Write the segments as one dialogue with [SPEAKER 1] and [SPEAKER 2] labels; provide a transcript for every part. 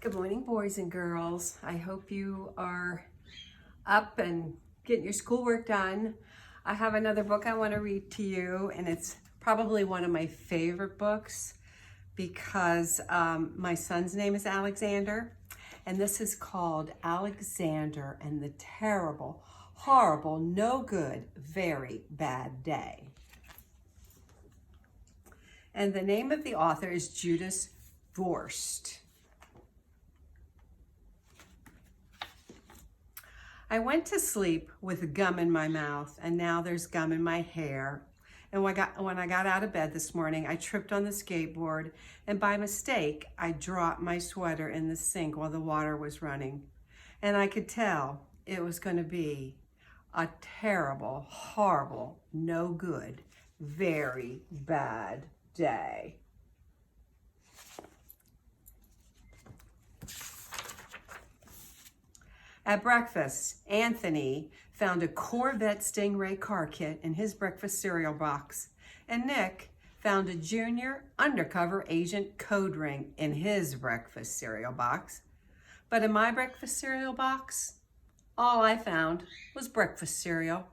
[SPEAKER 1] Good morning, boys and girls. I hope you are up and getting your schoolwork done. I have another book I want to read to you, and it's probably one of my favorite books because my son's name is Alexander, and this is called Alexander and the Terrible, Horrible, No Good, Very Bad Day. And the name of the author is Judith Viorst. I went to sleep with gum in my mouth, and now there's gum in my hair. And when I got out of bed this morning, I tripped on the skateboard, and by mistake, I dropped my sweater in the sink while the water was running. And I could tell it was going to be a terrible, horrible, no good, very bad day. At breakfast, Anthony found a Corvette Stingray car kit in his breakfast cereal box, and Nick found a Junior Undercover Agent code ring in his breakfast cereal box. But in my breakfast cereal box, all I found was breakfast cereal.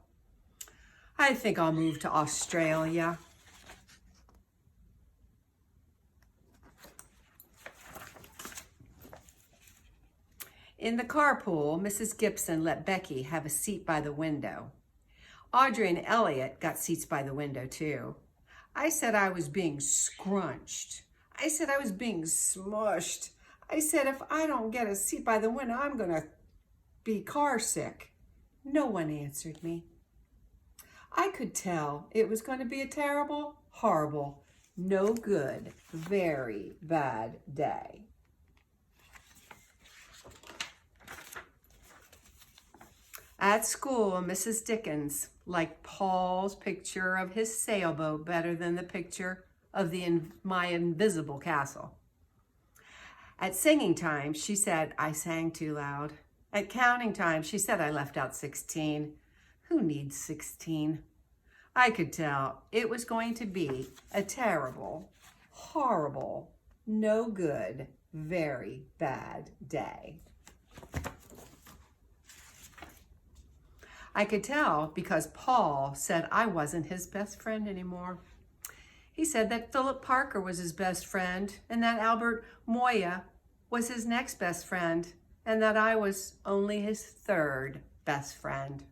[SPEAKER 1] I think I'll move to Australia. In the carpool, Mrs. Gibson let Becky have a seat by the window. Audrey and Elliot got seats by the window too. I said I was being scrunched. I said I was being smushed. I said if I don't get a seat by the window, I'm going to be car sick. No one answered me. I could tell it was going to be a terrible, horrible, no good, very bad day. At school, Mrs. Dickens liked Paul's picture of his sailboat better than the picture of my invisible castle. At singing time, she said I sang too loud. At counting time, she said I left out 16. Who needs 16? I could tell it was going to be a terrible, horrible, no good, very bad day. I could tell because Paul said I wasn't his best friend anymore. He said that Philip Parker was his best friend and that Albert Moya was his next best friend and that I was only his third best friend.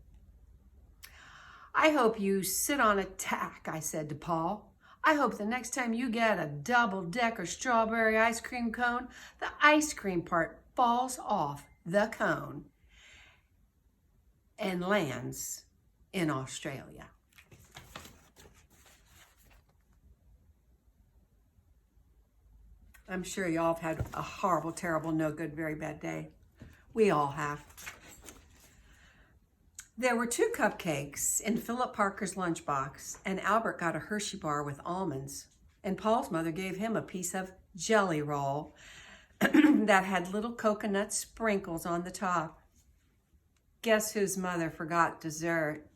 [SPEAKER 1] I hope you sit on a tack, I said to Paul. I hope the next time you get a double-decker strawberry ice cream cone, the ice cream part falls off the cone and lands in Australia. I'm sure y'all have had a horrible, terrible, no good, very bad day. We all have. There were 2 cupcakes in Philip Parker's lunchbox, and Albert got a Hershey bar with almonds, and Paul's mother gave him a piece of jelly roll that had little coconut sprinkles on the top. Guess whose mother forgot dessert?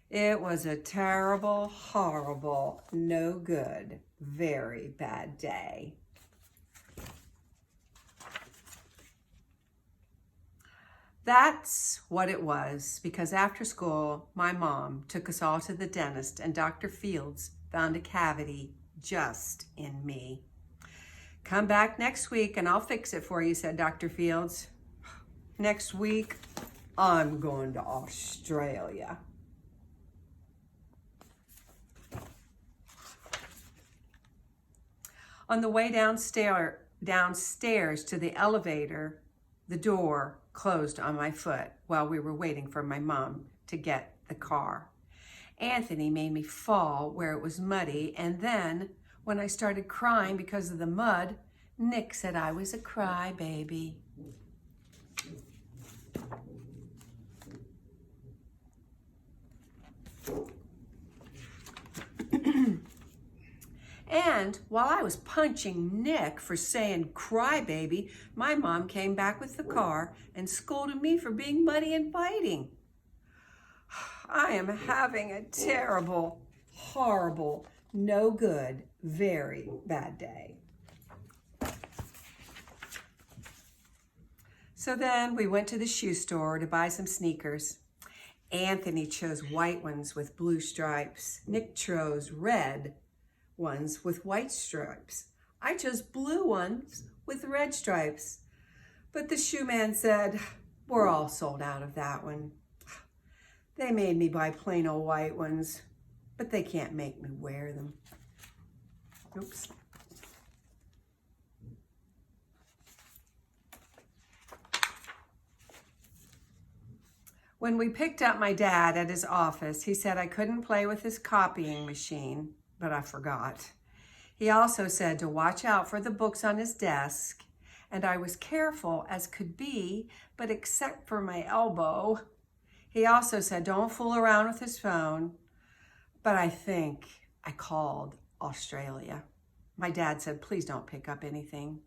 [SPEAKER 1] It was a terrible, horrible, no good, very bad day. That's what it was, because after school, my mom took us all to the dentist, and Dr. Fields found a cavity just in me. Come back next week and I'll fix it for you, said Dr. Fields. Next week, I'm going to Australia. On the way downstairs to the elevator, the door closed on my foot while we were waiting for my mom to get the car. Anthony made me fall where it was muddy, and then when I started crying because of the mud, Nick said I was a crybaby. And while I was punching Nick for saying crybaby, my mom came back with the car and scolded me for being muddy and fighting. I am having a terrible, horrible, no good, very bad day. So then we went to the shoe store to buy some sneakers. Anthony chose white ones with blue stripes. Nick chose red ones with white stripes. I chose blue ones with red stripes. But the shoe man said, we're all sold out of that one. They made me buy plain old white ones, but they can't make me wear them. Oops. When we picked up my dad at his office, he said I couldn't play with his copying machine, but I forgot. He also said to watch out for the books on his desk, and I was careful as could be, but except for my elbow. He also said don't fool around with his phone, but I think I called Australia. My dad said, please don't pick up anything.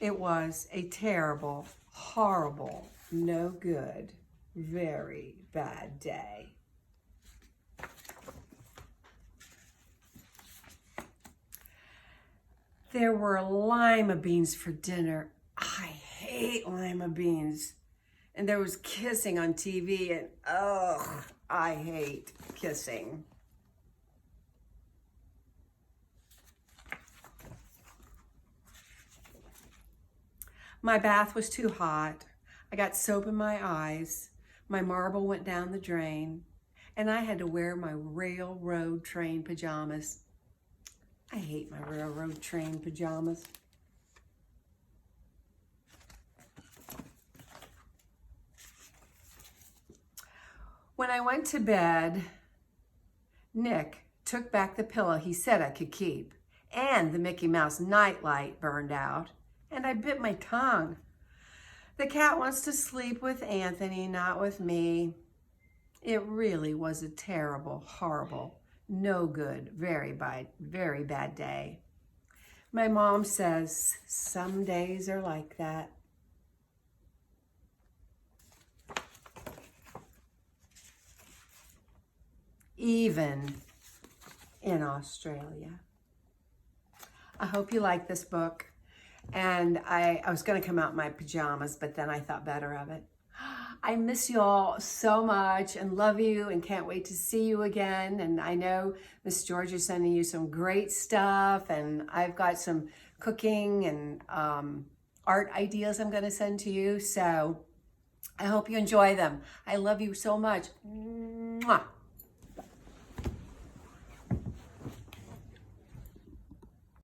[SPEAKER 1] It was a terrible, horrible, no good, very bad day. There were lima beans for dinner. I hate lima beans. And there was kissing on TV, and ugh, I hate kissing. My bath was too hot. I got soap in my eyes. My marble went down the drain, and I had to wear my railroad train pajamas. I hate my railroad train pajamas. When I went to bed, Nick took back the pillow he said I could keep, and the Mickey Mouse nightlight burned out, and I bit my tongue. The cat wants to sleep with Anthony, not with me. It really was a terrible, horrible, no good, very bad day. My mom says some days are like that. Even in Australia. I hope you like this book. And I was going to come out in my pajamas, but then I thought better of it. I miss you all so much and love you and can't wait to see you again. And I know Miss George is sending you some great stuff, and I've got some cooking and art ideas I'm going to send to you. So I hope you enjoy them. I love you so much. Mwah.